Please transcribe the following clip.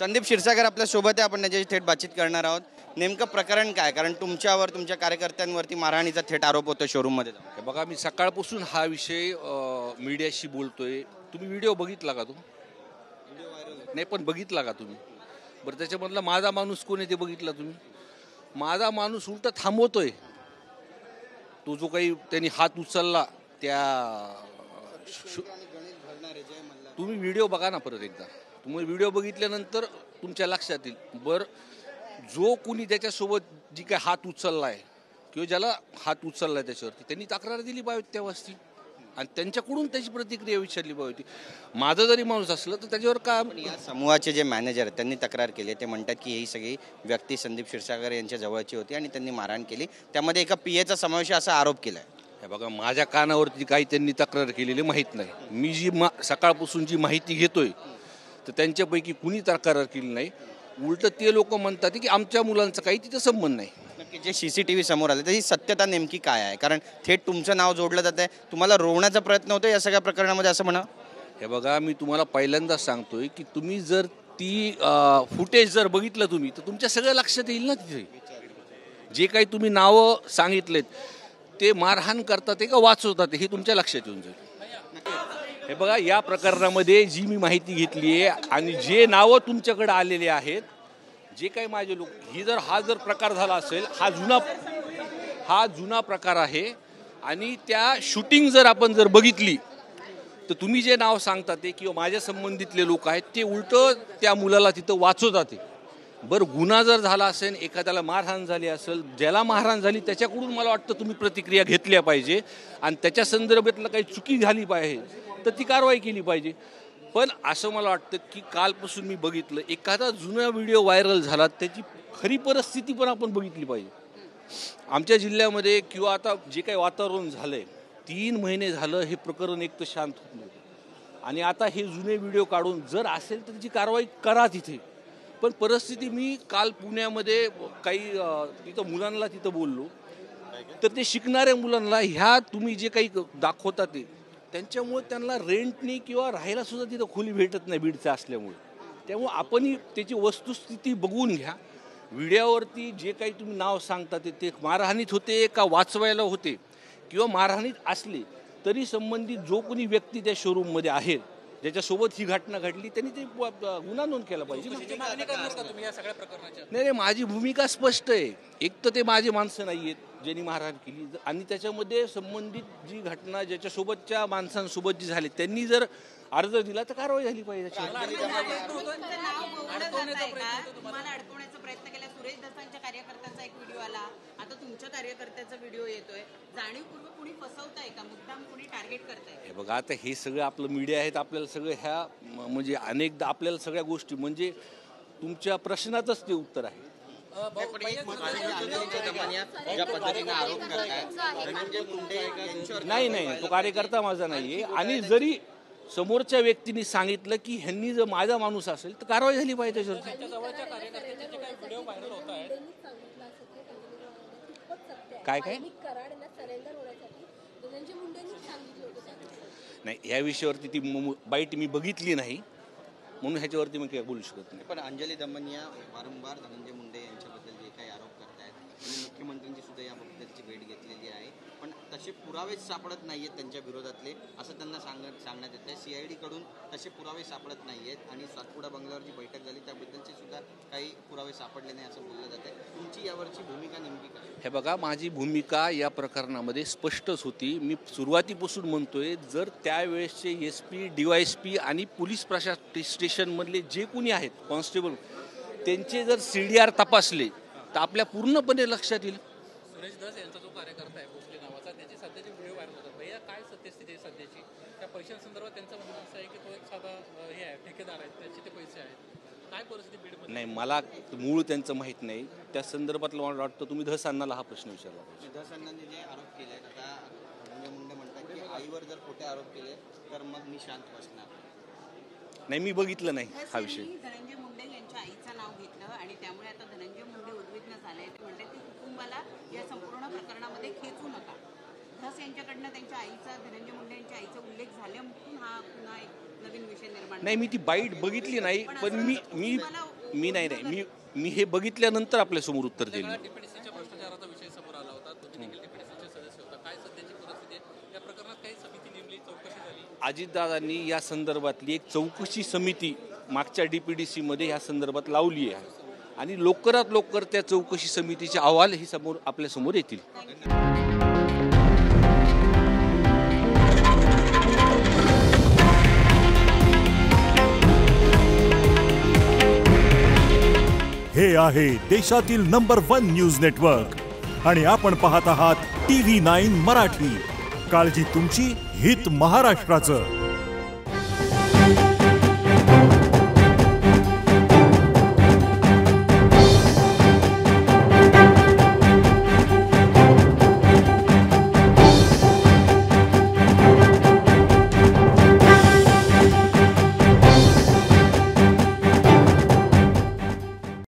संदीप क्षीरसागर आपल्या सोबत आहे, आपण त्याच्याशी थेट बातचीत करणार आहोत. नेमकं प्रकरण काय, कारण तुमच्यावर तुमच्या कार्यकर्त्यांवरती मारहाणीचा थेट आरोप होतो शोरूममध्ये जाऊन. हे बघा, मी सकाळपासून हा विषय मीडियाशी बोलतोय. तुम्ही व्हिडिओ बघितला का? नाही, पण बघितला का तुम्ही? बरं, त्याच्यामधला माझा माणूस कोण आहे ते बघितला तुम्ही? माझा माणूस उलट थांबवतोय. तो जो काही त्यांनी हात उचलला त्या तुम्ही व्हिडिओ बघा ना परत एकदा. तुम्ही व्हिडिओ बघितल्यानंतर तुमच्या लक्षात येईल. बरं, जो कोणी त्याच्यासोबत जी काय हात उचललाय किंवा ज्याला हात उचललाय त्याच्यावरती त्यांनी तक्रार दिली पाहिजे त्या वस्ती आणि त्यांच्याकडून त्याची प्रतिक्रिया विचारली पाहिजे. माझं जरी माणूस असलं तर त्याच्यावर का? या समूहाचे जे मॅनेजर आहेत त्यांनी तक्रार केली. ते म्हणतात की ही सगळी व्यक्ती संदीप क्षीरसागर यांच्या जवळची होती आणि त्यांनी मारहाण केली, त्यामध्ये एका पीएचा समावेश असा आरोप केलाय. हे बघा, माझ्या कानावरती काही त्यांनी तक्रार केलेली माहीत नाही. मी जी सकाळपासून जी माहिती घेतोय तर त्यांच्यापैकी कुणी तक्रार केली नाही. उलट ते लोक म्हणतात की आमच्या मुलांचा काही तिथं संबंध नाही. नक्की जे CCTV समोर आले त्याची सत्यता नेमकी काय आहे? कारण थेट तुमचं नाव जोडलं जात आहे, तुम्हाला रोवण्याचा प्रयत्न होतो या सगळ्या प्रकरणामध्ये असं म्हणा. हे बघा, मी तुम्हाला पहिल्यांदाच सांगतोय की तुम्ही जर ती फुटेज जर बघितलं तुम्ही तर तुमच्या सगळ्या लक्षात येईल ना. तिथे जे काही तुम्ही नावं सांगितलेत ते मारहाण करतात का वाचवतात हे तुमच्या लक्षात येऊन जाईल. हे बघा, या प्रकरणामध्ये जी मी माहिती घेतली आहे आणि जे नावं तुमच्याकडे आलेले आहेत, जे काही माझे लोक, हा जर प्रकार झाला असेल, हा जुना प्रकार आहे. आणि त्या शूटिंग जर आपण जर बघितली तर तुम्ही जे नाव सांगता ते किंवा माझ्या संबंधितले लोक आहेत ते उलट त्या मुलाला तिथं वाचवतात. बरं, गुन्हा जर झाला असेल, एखाद्याला मारहाण झाली असेल, ज्याला मारहाण झाली त्याच्याकडून मला वाटतं तुम्ही प्रतिक्रिया घेतल्या पाहिजे आणि त्याच्या संदर्भातलं काही चुकी झाली पाहिजे तर ती कारवाई केली पाहिजे. पण असं मला वाटतं की कालपासून मी बघितलं, एखादा जुना व्हिडिओ व्हायरल झाला त्याची खरी परिस्थिती पण आपण बघितली पाहिजे. आमच्या जिल्ह्यामध्ये किंवा आता जे काही वातावरण झालंय, 3 महिने झालं हे प्रकरण एक तर शांत होत नव्हतं आणि आता हे जुने व्हिडिओ काढून जर असेल तर त्याची कारवाई करा तिथे. पण परिस्थिती, मी काल पुण्यामध्ये काही तिथं मुलांना तिथं बोललो तर ते शिकणाऱ्या मुलांना ह्या तुम्ही जे काही दाखवता ते त्यांच्यामुळे त्यांना रेंटनी किंवा राहायला सुद्धा तिथं खोली भेटत नाही बीडचं असल्यामुळे. त्यामुळे आपणही त्याची वस्तुस्थिती बघून घ्या. व्हिडिओवरती जे काही तुम्ही नाव सांगता ते मारहाणीत होते का वाचवायला होते किंवा मारहाणीत असले तरी संबंधित जो कोणी व्यक्ती त्या शोरूममध्ये आहे ज्याच्यासोबत ही घटना घडली त्यांनी ते गुन्हा नोंद केला पाहिजे. नाही, माझी भूमिका स्पष्ट आहे. एक तर ते माझे माणसं नाही आहेत ज्यांनी मारहाण केली आणि त्याच्यामध्ये संबंधित जी घटना ज्याच्यासोबतच्या माणसांसोबत जी झाली त्यांनी जर अर्ज दिला तर कारवाई झाली पाहिजे. सुरेश दसांच्या कार्यकर्त्याचा एक व्हिडिओ आला, आता तुमच्या कार्यकर्त्याचा व्हिडिओ येतोय. जाणीवपूर्वक कुणी फसवताय का, मुद्दाम कुणी टार्गेट करताय? हे बघा, आता हे सगळं आपलं मीडिया आहेत, आपल्याला सगळं ह्या म्हणजे अनेकदा आपल्याला सगळ्या गोष्टी म्हणजे तुमच्या प्रश्नातच ते उत्तर आहे. नाही, तो कार्यकर्ता माझा नाहीये. आणि जरी समोरच्या व्यक्तीने सांगितलं की ह्यांनी जर माझा माणूस असेल तर कारवाई झाली पाहिजे त्याच्यावरती. काय नाही, ह्या विषयावरती ती बाईट मी बघितली नाही म्हणून ह्याच्यावरती मी काही बोलू शकत नाही. पण अंजली दमनिया वारंवार धनंजय मुंडे यांच्याबद्दल जे काही आरोप करतायत आणि मुख्यमंत्र्यांची सुद्धा याबाबतची भेट घेतलेली आहे, पण तसे पुरावेच सापडत नाहीयेत त्यांच्या विरोधातले असं त्यांना सांगण्यात येतं. CID कडून तसे पुरावे सापडत नाहीयेत आणि सातपुडा बंगल्यावर जी बैठक झाली त्याबद्दलचे सुद्धा काही पुरावे सापडले नाही असं बोललं जाते. तुमची यावरची भूमिका नेमकी काय? हे बघा, माझी भूमिका या प्रकरणामध्ये स्पष्टच होती. मी सुरुवातीपासून म्हणतोय, जर त्यावेळेसचे SP, DYSP आणि पोलीस प्रशासन स्टेशनमधले जे कोणी आहेत कॉन्स्टेबल त्यांचे जर CDR तपासले तर आपल्या पूर्णपणे लक्षात येईल. सुरेश दस यांचा जो कार्यकर्ता आहे भोसले नावाचा, त्याचे सध्याचे व्हिडिओ व्हायरल होतात. भैया, काय सत्यस्थिती आहे सध्याची? त्या पैशांसंदर्भात त्यांचं म्हणणं असं आहे की तो एक साधा हे आहे, ठेकेदार आहे, त्याचे ते पैसे आहेत. काय परिस्थिती बीडमध्ये? नाही, मला मूळ त्यांचं माहीत नाही. त्या संदर्भात मला वाटतं तुम्ही धस अण्णाला हा प्रश्न विचारला पाहिजे. धस अण्णांनी जे आरोप केले, आता धनंजय मुंडे म्हणतात की आईवर जर खोटे आरोप केले तर मग मी शांत बसणार नाही. मी बघितलं नाही हा विषय. धनंजय मुंडे यांच्या आईचं नाव घेतलं आणि त्यामुळे आता धनंजय मुंडे उद्विग्न झाले. ते म्हणतात की कुटुंबाला या संपूर्ण प्रकरणामध्ये खेचू नका. धस यांच्याकडनं त्यांच्या आईचा, धनंजय मुंडे यांच्या आईचा उल्लेख झाल्यामुळे हा पुन्हा एक नवीन विषय निर्माण. नाही, मी ती बाईट बघितली नाही, पण मी मी हे बघितल्यानंतर आपल्या समोर उत्तर देईल. डीपीडीसीच्या भ्रष्टाचाराचा विषय समोर आला होता. तुम्ही देखील डीपीडीसीचे सदस्य होता. काय सध्याची परिस्थिती आहे? या प्रकरणात काही समिती नेमली, चौकशी झाली? अजितदादांनी या संदर्भातली एक चौकशी समिती मागच्या DPDC मध्ये या संदर्भात लावली आहे आणि लवकरात लवकर त्या चौकशी समितीचे अहवाल हे समोर आपल्या समोर येतील. हे आहे देशातील नंबर 1 न्यूज नेटवर्क आणि आपण पाहत आहात TV9 मराठी. काळजी तुमची, हित महाराष्ट्राचं.